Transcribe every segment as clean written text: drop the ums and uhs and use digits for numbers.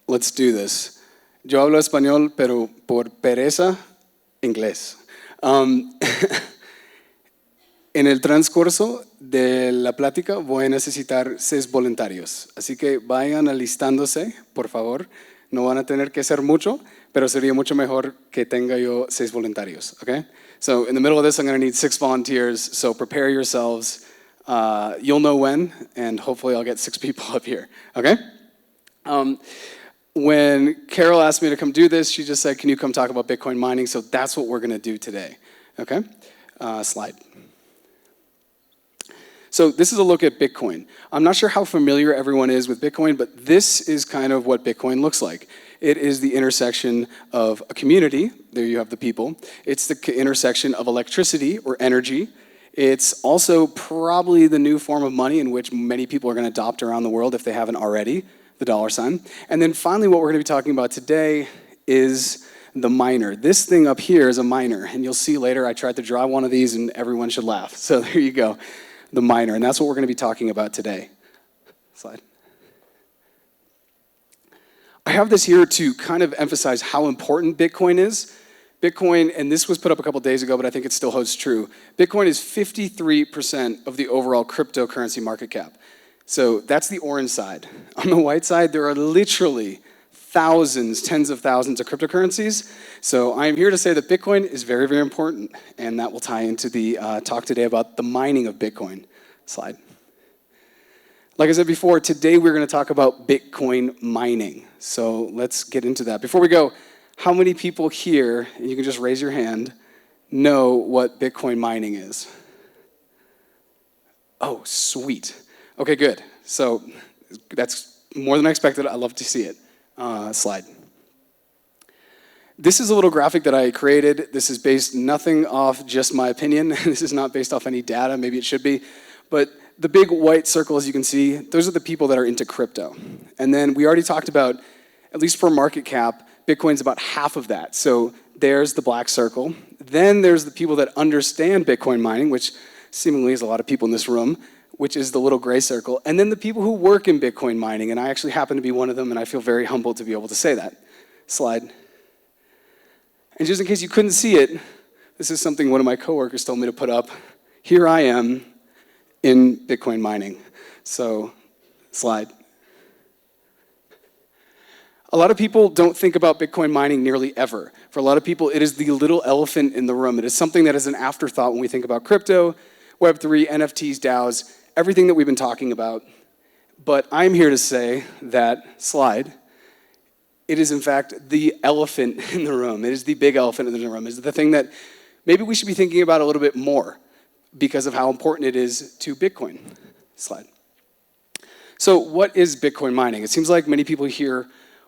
let's do this. Yo hablo español, pero por pereza, inglés. En el transcurso de la plática voy a necesitar 6 voluntarios. Así que vayan alistándose, por favor. No van a tener que ser mucho, pero sería mucho mejor que tenga yo 6 voluntarios, okay? So in the middle of this, I'm going to need 6 volunteers, so prepare yourselves. You'll know when, and hopefully I'll get 6 people up here, okay? When Carol asked me to come do this, she just said, can you come talk about Bitcoin mining? So that's what we're going to do today, okay? Slide. So this is a look at Bitcoin. I'm not sure how familiar everyone is with Bitcoin, but this is kind of what Bitcoin looks like. It is the intersection of a community, there you have the people. It's the intersection of electricity or energy. It's also probably the new form of money in which many people are going to adopt around the world if they haven't already, the dollar sign. And then finally what we're going to be talking about today is the miner. This thing up here is a miner, and you'll see later I tried to draw one of these and everyone should laugh. So there you go. The miner, and that's what we're going to be talking about today. Slide. I have this here to kind of emphasize how important Bitcoin is. Bitcoin, and this was put up a couple days ago, but I think it still holds true. Bitcoin is 53% of the overall cryptocurrency market cap. So that's the orange side. On the white side, there are literally thousands, tens of thousands of cryptocurrencies. So I'm here to say that Bitcoin is very, very important, and that will tie into the talk today about the mining of Bitcoin. Slide. Like I said before, today we're going to talk about Bitcoin mining. So let's get into that. Before we go, how many people here, and you can just raise your hand, know what Bitcoin mining is? Oh, sweet. Okay, good. So that's more than I expected. I love to see it. Slide. This is a little graphic that I created. This is based nothing off just my opinion. This is not based off any data. Maybe it should be. But the big white circle, as you can see, those are the people that are into crypto. And then we already talked about, at least for market cap, Bitcoin's about half of that. So there's the black circle. Then there's the people that understand Bitcoin mining, which seemingly is a lot of people in this room, which is the little gray circle, and then the people who work in Bitcoin mining, and I actually happen to be one of them, and I feel very humbled to be able to say that. Slide. And just in case you couldn't see it, this is something one of my coworkers told me to put up. Here I am in Bitcoin mining. So, slide. A lot of people don't think about Bitcoin mining nearly ever. For a lot of people, it is the little elephant in the room. It is something that is an afterthought when we think about crypto, Web3, NFTs, DAOs, everything that we've been talking about. But I'm here to say that, slide, it is in fact the elephant in the room. It is the big elephant in the room. It is the thing that maybe we should be thinking about a little bit more because of how important it is to Bitcoin. Slide. So what is Bitcoin mining? It seems like many people here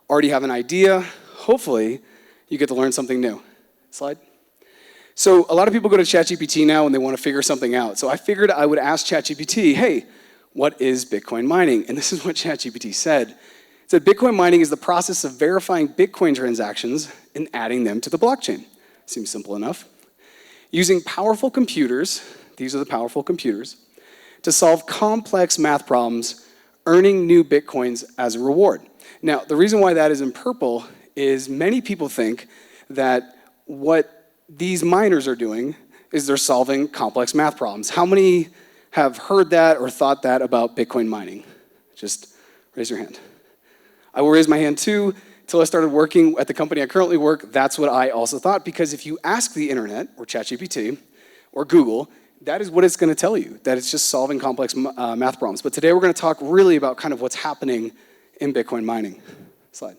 already have an idea. Hopefully, you get to learn something new. Slide. So a lot of people go to ChatGPT now and they want to figure something out. So I figured I would ask ChatGPT, hey, what is Bitcoin mining? And this is what ChatGPT said. It said Bitcoin mining is the process of verifying Bitcoin transactions and adding them to the blockchain. Seems simple enough. Using powerful computers, these are the powerful computers, to solve complex math problems, earning new Bitcoins as a reward. Now, the reason why that is in purple is many people think that what these miners are doing is they're solving complex math problems. How many have heard that or thought that about Bitcoin mining? Just raise your hand. I will raise my hand too. Until I started working at the company I currently work, that's what I also thought, because if you ask the internet or ChatGPT or Google, that is what it's going to tell you, that it's just solving complex math problems. But today we're going to talk really about kind of what's happening in Bitcoin mining. Slide.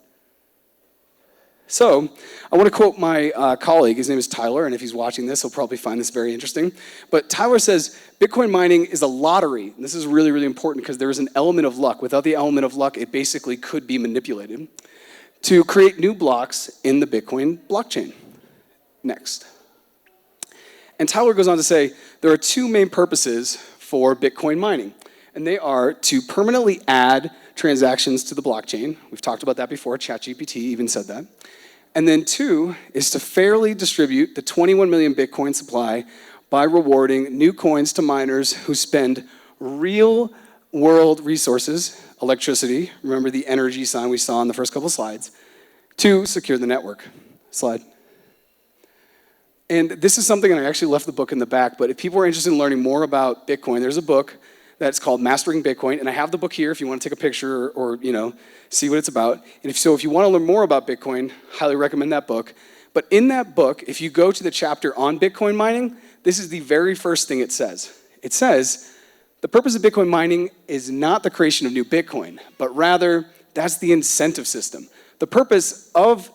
So I want to quote my colleague. His name is Tyler, and if he's watching this, he'll probably find this very interesting. But Tyler says, Bitcoin mining is a lottery. And this is really, really important because there is an element of luck. Without the element of luck, it basically could be manipulated to create new blocks in the Bitcoin blockchain. Next. And Tyler goes on to say, there are two main purposes for Bitcoin mining. And they are to permanently add transactions to the blockchain. We've talked about that before. ChatGPT even said that. And then two is to fairly distribute the 21 million Bitcoin supply by rewarding new coins to miners who spend real world resources, electricity, remember the energy sign we saw in the first couple slides, to secure the network. Slide. And this is something, and I actually left the book in the back, but if people are interested in learning more about Bitcoin, there's a book that's called Mastering Bitcoin, and I have the book here if you want to take a picture or see what it's about. And if you want to learn more about Bitcoin, highly recommend that book. But in that book, if you go to the chapter on Bitcoin mining, this is the very first thing it says. It says, the purpose of Bitcoin mining is not the creation of new Bitcoin, but rather, that's the incentive system. The purpose of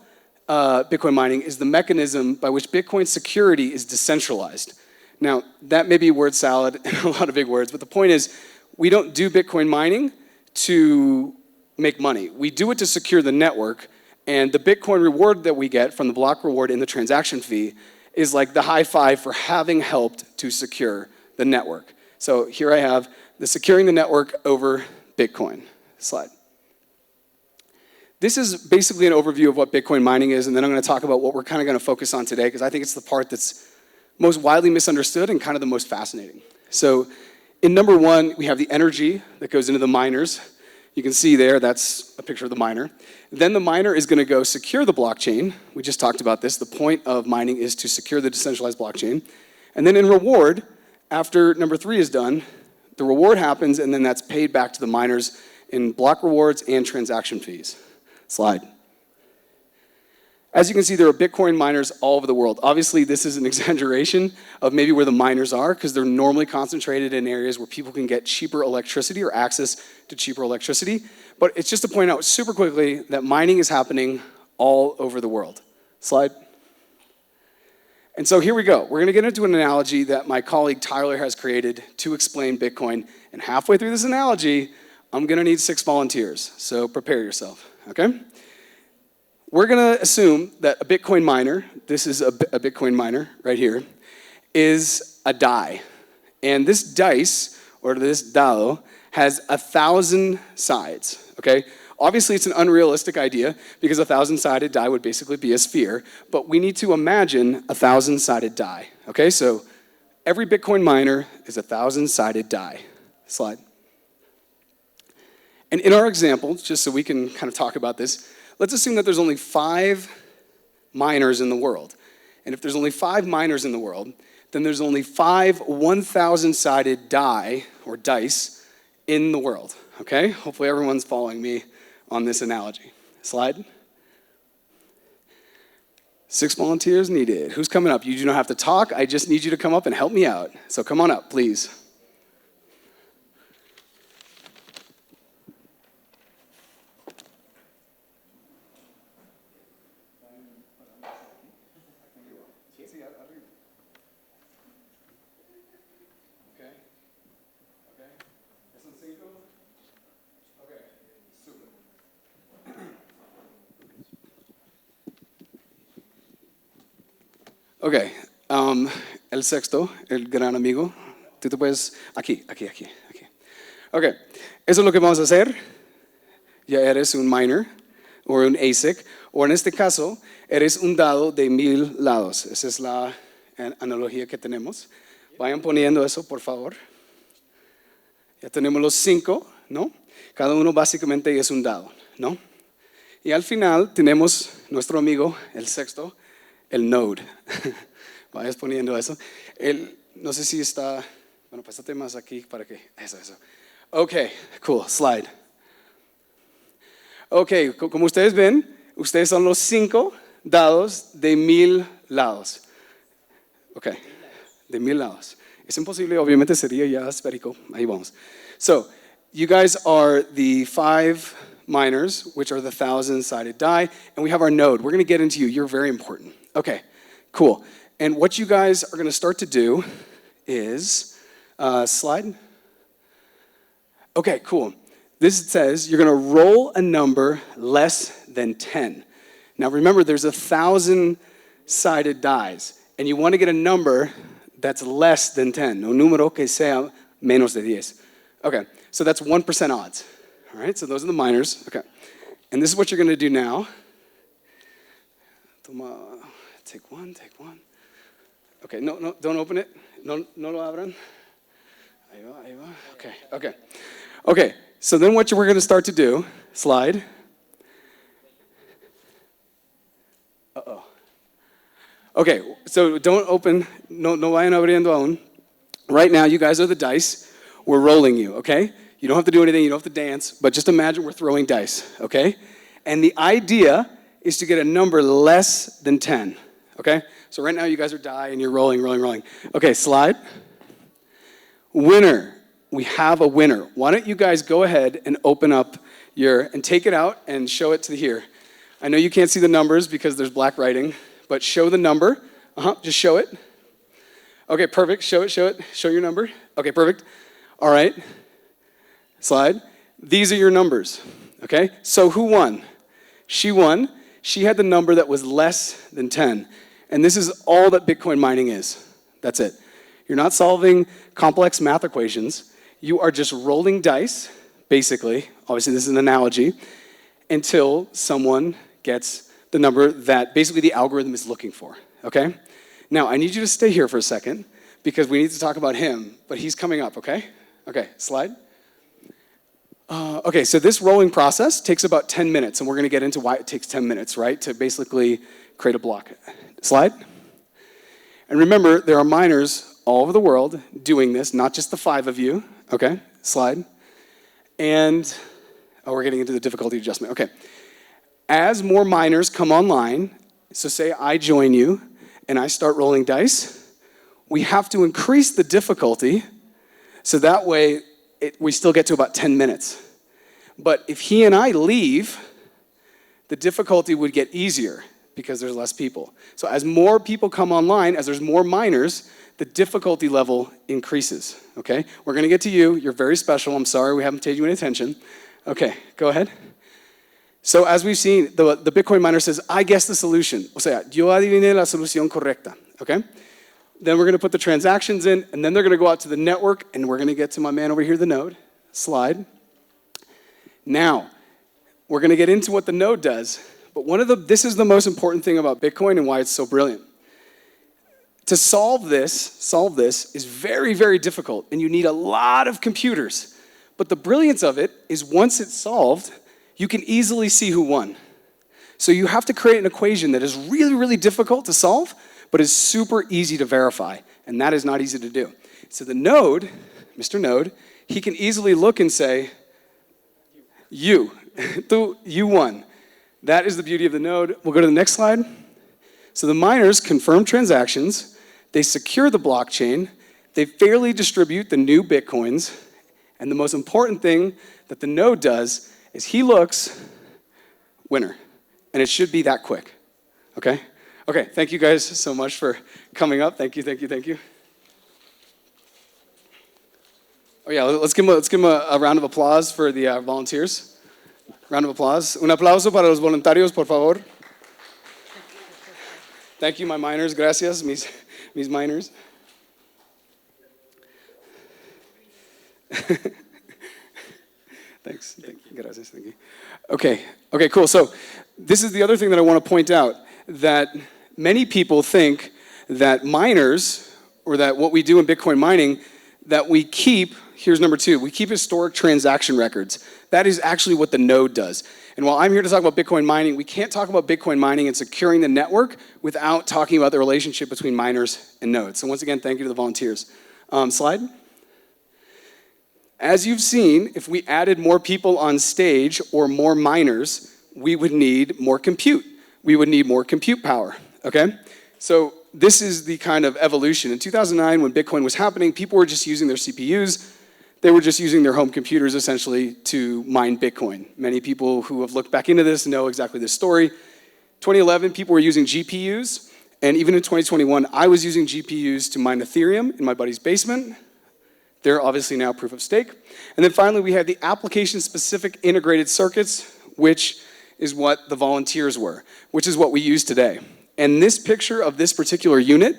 Bitcoin mining is the mechanism by which Bitcoin security is decentralized. Now, that may be word salad and a lot of big words, but the point is, we don't do Bitcoin mining to make money. We do it to secure the network, and the Bitcoin reward that we get from the block reward in the transaction fee is like the high five for having helped to secure the network. So here I have the securing the network over Bitcoin slide. This is basically an overview of what Bitcoin mining is, and then I'm going to talk about what we're kind of going to focus on today, because I think it's the part that's most widely misunderstood and kind of the most fascinating. So in number one, we have the energy that goes into the miners. You can see there, that's a picture of the miner. Then the miner is going to go secure the blockchain. We just talked about this. The point of mining is to secure the decentralized blockchain. And then in reward, after number three is done, the reward happens, and then that's paid back to the miners in block rewards and transaction fees. Slide. As you can see, there are Bitcoin miners all over the world. Obviously, this is an exaggeration of maybe where the miners are, because they're normally concentrated in areas where people can get cheaper electricity or access to cheaper electricity. But it's just to point out super quickly that mining is happening all over the world. Slide. And so here we go. We're going to get into an analogy that my colleague Tyler has created to explain Bitcoin. And halfway through this analogy, I'm going to need 6 volunteers. So prepare yourself, okay? We're going to assume that a Bitcoin miner, this is a Bitcoin miner right here, is a die. And this dice, or this dado, has 1,000 sides, okay? Obviously, it's an unrealistic idea, because a 1,000-sided die would basically be a sphere, but we need to imagine a 1,000-sided die, okay? So every Bitcoin miner is a 1,000-sided die. Slide. And in our example, just so we can kind of talk about this, let's assume that there's only 5 miners in the world. And if there's only 5 miners in the world, then there's only 5 1,000-sided die, or dice, in the world, okay? Hopefully everyone's following me on this analogy. Slide. 6 volunteers needed. Who's coming up? You do not have to talk. I just need you to come up and help me out. So come on up, please. Ok, el sexto, el gran amigo, tú te puedes, aquí. Ok, eso es lo que vamos a hacer. Ya eres un miner, o un ASIC, o en este caso, eres un dado de 1000 lados. Esa es la analogía que tenemos. Vayan poniendo eso, por favor. Ya tenemos los 5, ¿no? Cada uno básicamente es un dado, ¿no? Y al final tenemos nuestro amigo, el sexto, el node. Vayas poniendo eso. No sé si está, bueno, pásate más aquí para que, eso. Ok, cool, slide. Ok, como ustedes ven, ustedes son los 5 dados de 1000 lados. Ok, de 1000 lados. Es imposible, obviamente sería ya esférico. Ahí vamos. So, you guys are the 5 miners, which are the 1,000-sided die, and we have our node. We're going to get into you. You're very important. Okay, cool. And what you guys are going to start to do is, slide. Okay, cool. This says you're going to roll a number less than 10. Now remember, there's 1,000-sided dies, and you want to get a number that's less than 10. Un número que sea menos de 10. Okay, so that's 1% odds. All right, so those are the miners. Okay, and this is what you're going to do now. Take one. Okay, no, don't open it. No lo abran. Ahí va. Okay. so then what we're gonna start to do, slide. Uh-oh. Okay, so don't open, no vayan abriendo aún. Right now, you guys are the dice. We're rolling you, okay? You don't have to do anything, you don't have to dance, but just imagine we're throwing dice, okay? And the idea is to get a number less than 10, okay? So right now you guys are die and you're rolling. Okay, slide. Winner. We have a winner. Why don't you guys go ahead and open up and take it out and show it to here. I know you can't see the numbers because there's black writing, but show the number. Just show it. Okay, perfect. Show it. Show your number. Okay, perfect. All right. Slide. These are your numbers, okay? So who won? She won. She had the number that was less than 10. And this is all that Bitcoin mining is. That's it. You're not solving complex math equations. You are just rolling dice, basically. Obviously, this is an analogy, until someone gets the number that basically the algorithm is looking for, okay? Now, I need you to stay here for a second because we need to talk about him, but he's coming up, okay? Okay, slide. Okay, so this rolling process takes about 10 minutes, and we're gonna get into why it takes 10 minutes, right? To basically create a block. Slide. And remember, there are miners all over the world doing this, not just the 5 of you, okay? Slide. And, we're getting into the difficulty adjustment, okay. As more miners come online, so say I join you, and I start rolling dice, we have to increase the difficulty, so that way, we still get to about 10 minutes. But if he and I leave, the difficulty would get easier because there's less people. So as more people come online, as there's more miners, the difficulty level increases, okay? We're gonna get to you. You're very special. I'm sorry we haven't paid you any attention. Okay, go ahead. So as we've seen, the Bitcoin miner says, I guess the solution. O sea, yo adiviné la solución correcta, okay? Then we're gonna put the transactions in, and then they're gonna go out to the network, and we're gonna get to my man over here, the node. Slide. Now, we're gonna get into what the node does, but this is the most important thing about Bitcoin and why it's so brilliant. To solve this is very, very difficult, and you need a lot of computers. But the brilliance of it is once it's solved, you can easily see who won. So you have to create an equation that is really, really difficult to solve, but is super easy to verify, and that is not easy to do. So the node, Mr. Node, he can easily look and say, you won. That is the beauty of the node. We'll go to the next slide. So the miners confirm transactions, they secure the blockchain, they fairly distribute the new Bitcoins, and the most important thing that the node does is he looks, winner, and it should be that quick, okay? Okay, thank you guys so much for coming up. Thank you. Oh yeah, let's give him a round of applause for the volunteers. Round of applause. Un aplauso para los voluntarios, por favor. Thank you, my miners. Gracias, mis miners. Thanks. Gracias. Thank you. Okay, cool. So this is the other thing that I want to point out, that many people think that miners, or that what we do in Bitcoin mining, that we keep, here's number 2, we keep historic transaction records. That is actually what the node does. And while I'm here to talk about Bitcoin mining, we can't talk about Bitcoin mining and securing the network without talking about the relationship between miners and nodes. So once again, thank you to the volunteers. Slide. As you've seen, if we added more people on stage or more miners, we would need more compute. We would need more compute power, okay? So this is the kind of evolution. In 2009, when Bitcoin was happening, people were just using their CPUs. They were just using their home computers, essentially, to mine Bitcoin. Many people who have looked back into this know exactly this story. 2011, people were using GPUs, and even in 2021, I was using GPUs to mine Ethereum in my buddy's basement. They're obviously now proof of stake. And then finally, we had the application-specific integrated circuits, which is what the volunteers were, which is what we use today. And this picture of this particular unit,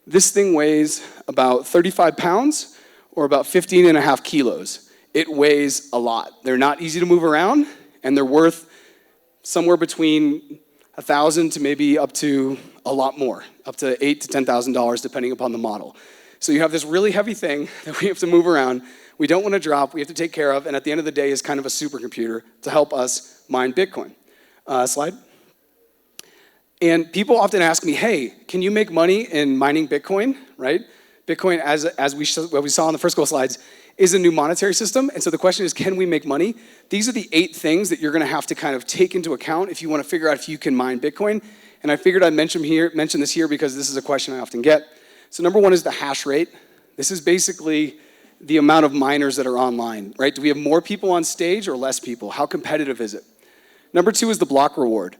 this thing weighs about 35 pounds, or about 15.5 kilos. It weighs a lot. They're not easy to move around, and they're worth somewhere between $1,000 to maybe up to a lot more, up to $8,000 to $10,000, depending upon the model. So you have this really heavy thing that we have to move around, we don't want to drop, we have to take care of, and at the end of the day is kind of a supercomputer to help us mine Bitcoin. Slide. And people often ask me, hey, can you make money in mining Bitcoin, right? Bitcoin, as we saw in the first couple slides, is a new monetary system, and so the question is, can we make money? These are the 8 things that you're gonna have to kind of take into account if you wanna figure out if you can mine Bitcoin, and I figured I'd mention this here because this is a question I often get. So number 1 is the hash rate. This is basically the amount of miners that are online, right? Do we have more people on stage or less people? How competitive is it? Number 2 is the block reward.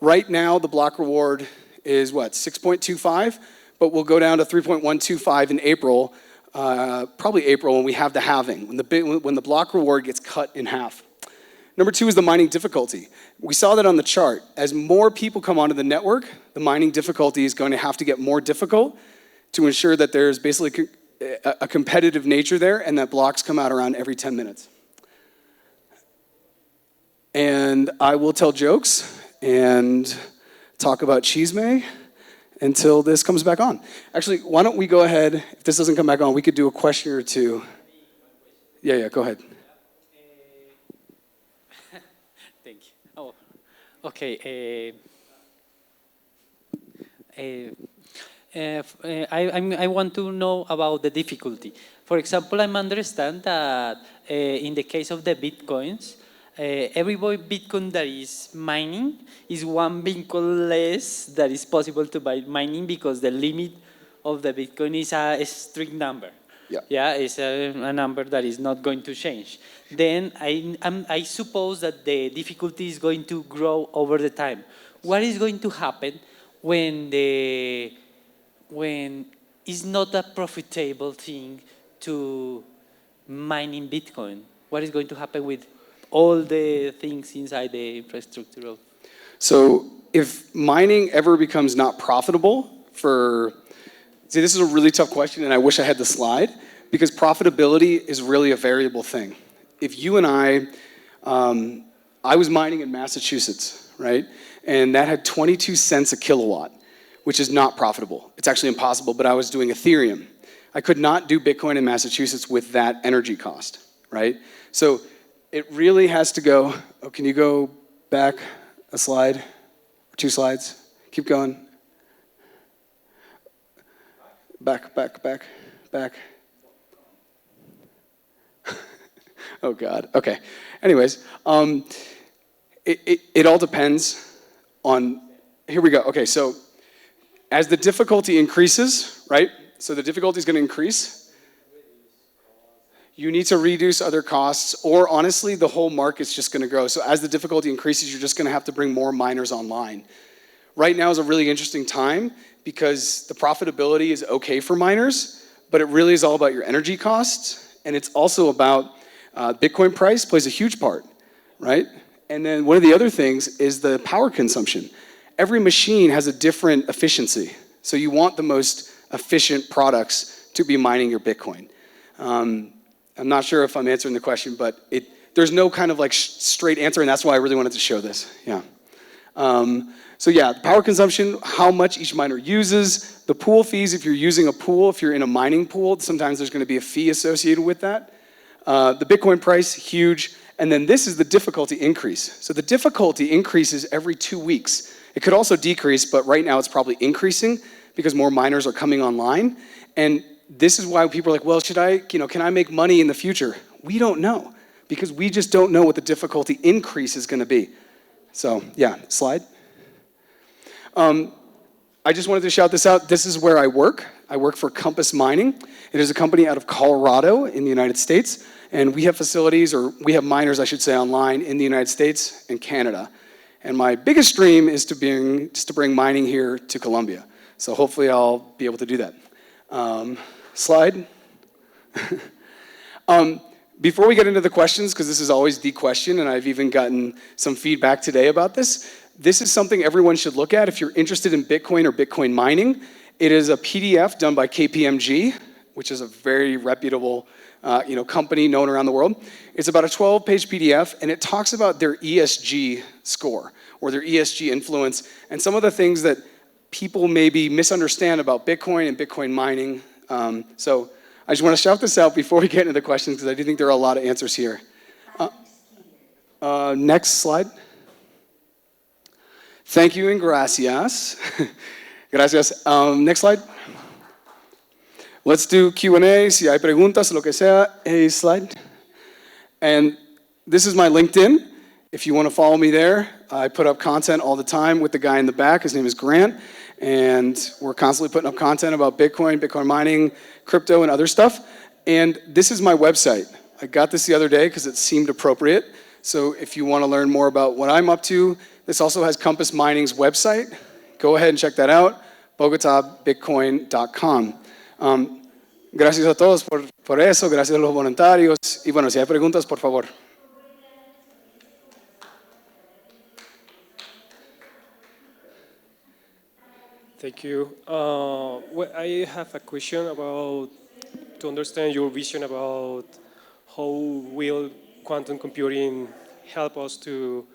Right now, the block reward is what, 6.25, but we'll go down to 3.125 in April, probably April when we have the halving, when the block reward gets cut in half. Number 2 is the mining difficulty. We saw that on the chart. As more people come onto the network, the mining difficulty is going to have to get more difficult to ensure that there's basically a competitive nature there and that blocks come out around every 10 minutes. And I will tell jokes and talk about chisme until this comes back on. Actually, why don't we go ahead, if this doesn't come back on, we could do a question or two. Yeah, go ahead. Thank you. Oh, okay. I want to know about the difficulty. For example, I understand that in the case of the Bitcoins, every Bitcoin that is mining is 1 Bitcoin less that is possible to buy mining because the limit of the Bitcoin is a strict number. Yeah, it's a number that is not going to change. Then I suppose that the difficulty is going to grow over the time. What is going to happen when it's not a profitable thing to mine in Bitcoin? What is going to happen with all the things inside the infrastructure of? So if mining ever becomes not profitable see, this is a really tough question and I wish I had the slide because profitability is really a variable thing. If you and I was mining in Massachusetts, right? And that had 22 cents a kilowatt, which is not profitable. It's actually impossible, but I was doing Ethereum. I could not do Bitcoin in Massachusetts with that energy cost, right? So it really has to go, can you go back a slide, or 2 slides? Keep going. Back. Oh God, okay. Anyways, it all depends on, here we go. Okay, so as the difficulty increases, right? So the difficulty is gonna increase. You need to reduce other costs, or honestly, the whole market's just gonna grow. So as the difficulty increases, you're just gonna have to bring more miners online. Right now is a really interesting time because the profitability is okay for miners, but it really is all about your energy costs, and it's also about Bitcoin price plays a huge part, right? And then one of the other things is the power consumption. Every machine has a different efficiency, so you want the most efficient products to be mining your Bitcoin. I'm not sure if I'm answering the question, but there's no kind of like straight answer, and that's why I really wanted to show this. Yeah. So yeah, power consumption, how much each miner uses, the pool fees, if you're using a pool, if you're in a mining pool, sometimes there's gonna be a fee associated with that. The Bitcoin price, huge, and then this is the difficulty increase. So the difficulty increases every 2 weeks. It could also decrease, but right now it's probably increasing because more miners are coming online, and this is why people are like, well, can I make money in the future? We don't know, because we just don't know what the difficulty increase is gonna be. So, yeah, slide. I just wanted to shout this out. This is where I work. I work for Compass Mining. It is a company out of Colorado in the United States, and we have facilities, or we have miners, I should say, online in the United States and Canada. And my biggest dream is to bring mining here to Colombia. So hopefully I'll be able to do that. Slide. Before we get into the questions, because this is always the question, and I've even gotten some feedback today about this, this is something everyone should look at if you're interested in Bitcoin or Bitcoin mining. It is a PDF done by KPMG, which is a very reputable company known around the world. It's about a 12-page PDF, and it talks about their ESG score, or their ESG influence, and some of the things that people maybe misunderstand about Bitcoin and Bitcoin mining. So I just want to shout this out before we get into the questions because I do think there are a lot of answers here. Next slide. Thank you and gracias. Gracias. Next slide. Let's do Q&A. Si hay preguntas, lo que sea. Hey, slide. And this is my LinkedIn. If you want to follow me there, I put up content all the time with the guy in the back. His name is Grant. And we're constantly putting up content about Bitcoin, Bitcoin mining, crypto, and other stuff. And this is my website. I got this the other day because it seemed appropriate. So if you want to learn more about what I'm up to, this also has Compass Mining's website. Go ahead and check that out, bogotabitcoin.com. Gracias a todos por eso, gracias a los voluntarios. Y bueno, si hay preguntas, por favor. Thank you. I have a question about, to understand your vision about how will quantum computing help us to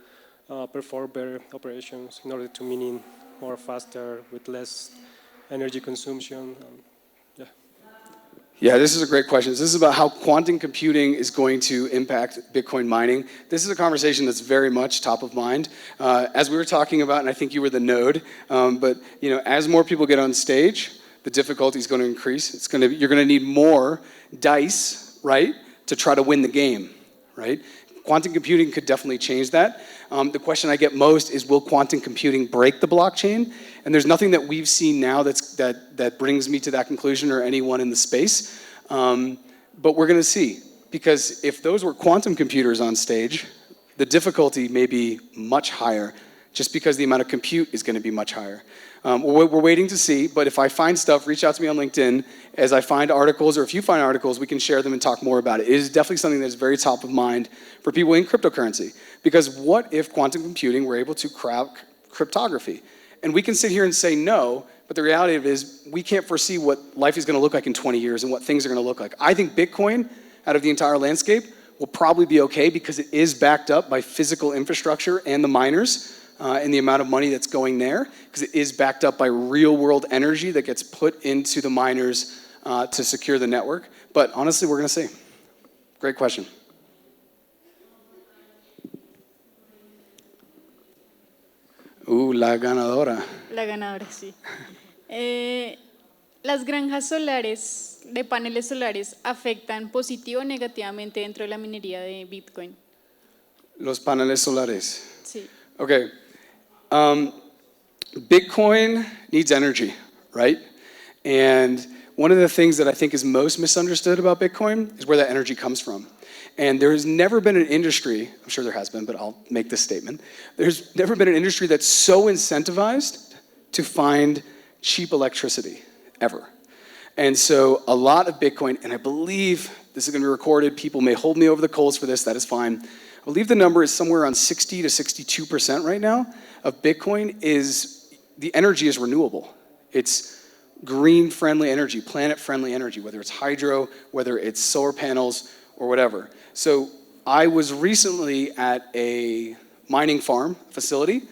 perform better operations in order to mining more faster with less energy consumption. Yeah, this is a great question. This is about how quantum computing is going to impact Bitcoin mining. This is a conversation that's very much top of mind. As we were talking about, and I think you were the node, but as more people get on stage, the difficulty is going to increase. You're going to need more dice, right, to try to win the game, right? Quantum computing could definitely change that. The question I get most is, will quantum computing break the blockchain? And there's nothing that we've seen now that brings me to that conclusion or anyone in the space. But we're going to see. Because if those were quantum computers on stage, the difficulty may be much higher, just because the amount of compute is going to be much higher. We're waiting to see, but if I find stuff, reach out to me on LinkedIn. As I find articles, or if you find articles, we can share them and talk more about it. It is definitely something that's very top of mind for people in cryptocurrency. Because what if quantum computing were able to crack cryptography? And we can sit here and say no, but the reality of it is we can't foresee what life is going to look like in 20 years and what things are going to look like. I think Bitcoin, out of the entire landscape, will probably be okay because it is backed up by physical infrastructure and the miners. And the amount of money that's going there, because it is backed up by real-world energy that gets put into the miners to secure the network. But honestly, we're going to see. Great question. La ganadora. La ganadora, sí. ¿Las granjas solares de paneles solares afectan positivo o negativamente dentro de la minería de Bitcoin? Los paneles solares. Sí. Okay. Bitcoin needs energy, right? And one of the things that I think is most misunderstood about Bitcoin is where that energy comes from. And there has never been an industry, I'm sure there has been, but I'll make this statement. There's never been an industry that's so incentivized to find cheap electricity, ever. And so a lot of Bitcoin, and I believe this is going to be recorded, people may hold me over the coals for this, that is fine. I believe the number is somewhere around 60 to 62% right now of Bitcoin is, the energy is renewable. It's green-friendly energy, planet-friendly energy, whether it's hydro, whether it's solar panels, or whatever. So I was recently at a mining farm facility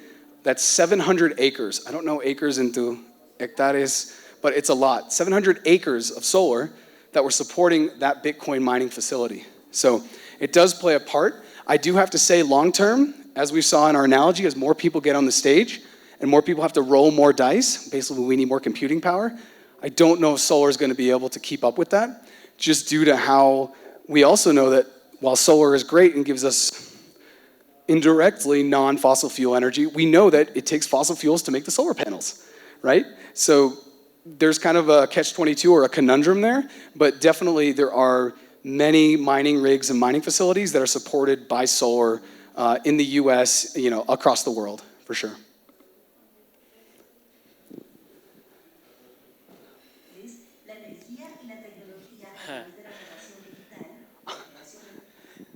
that's 700 acres. I don't know acres into hectares, but it's a lot. 700 acres of solar that were supporting that Bitcoin mining facility. So it does play a part. I do have to say long-term, as we saw in our analogy, as more people get on the stage and more people have to roll more dice, basically we need more computing power, I don't know if solar is going to be able to keep up with that, just due to how we also know that while solar is great and gives us indirectly non-fossil fuel energy, we know that it takes fossil fuels to make the solar panels, right? So there's kind of a catch-22 or a conundrum there, but definitely there are many mining rigs and mining facilities that are supported by solar in the US, across the world, for sure.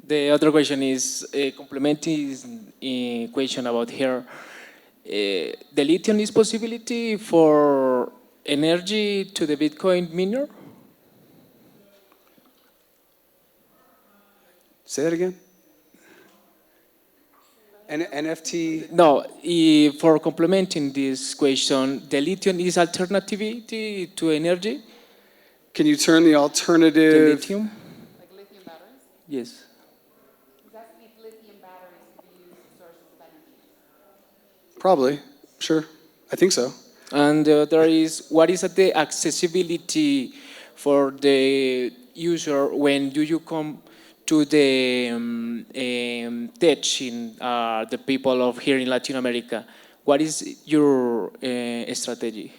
The other question is complementing question about here. The lithium is possibility for energy to the Bitcoin miner? Say that again. NFT? No, for complementing this question, the lithium is alternativity to energy? Can you turn the The alternative? lithium? Like lithium batteries? Yes. He's asking if lithium batteries could be used as sources of energy. Probably, sure. I think so. And there is, what is the accessibility for the user when do you come to the teaching the people of here in Latin America? What is your strategy?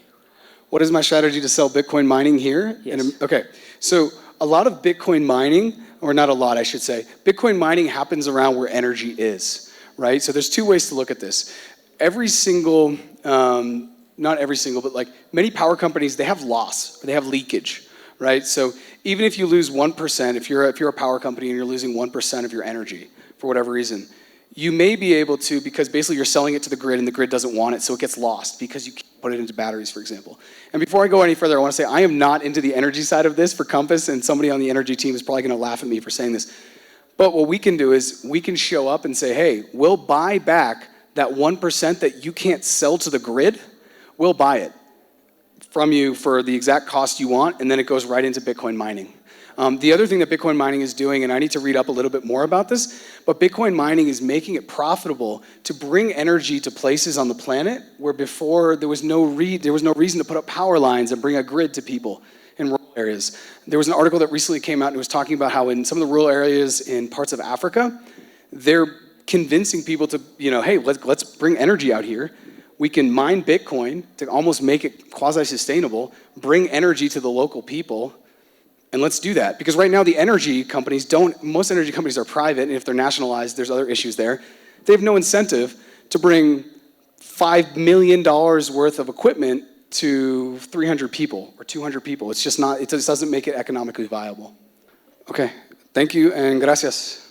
What is my strategy to sell Bitcoin mining here? Yes. Okay, so a lot of Bitcoin mining, or not a lot, I should say, Bitcoin mining happens around where energy is, right? So there's two ways to look at this. Every single, not every single, but like many power companies, they have loss, or they have leakage, right? So even if you lose 1%, if you're a power company and you're losing 1% of your energy for whatever reason, you may be able to, because basically you're selling it to the grid and the grid doesn't want it, so it gets lost because you can't put it into batteries, for example. And before I go any further, I want to say I am not into the energy side of this for Compass, and somebody on the energy team is probably going to laugh at me for saying this. But what we can do is we can show up and say, hey, we'll buy back that 1% that you can't sell to the grid, we'll buy it from you for the exact cost you want, and then it goes right into Bitcoin mining. The other thing that Bitcoin mining is doing, and I need to read up a little bit more about this, but Bitcoin mining is making it profitable to bring energy to places on the planet where before there was no reason to put up power lines and bring a grid to people in rural areas. There was an article that recently came out and it was talking about how in some of the rural areas in parts of Africa, they're convincing people to, hey, let's bring energy out here. We can mine Bitcoin to almost make it quasi-sustainable, bring energy to the local people, and let's do that. Because right now the energy companies most energy companies are private, and if they're nationalized, there's other issues there. They have no incentive to bring $5 million worth of equipment to 300 people or 200 people. It just doesn't make it economically viable. Okay, thank you and gracias.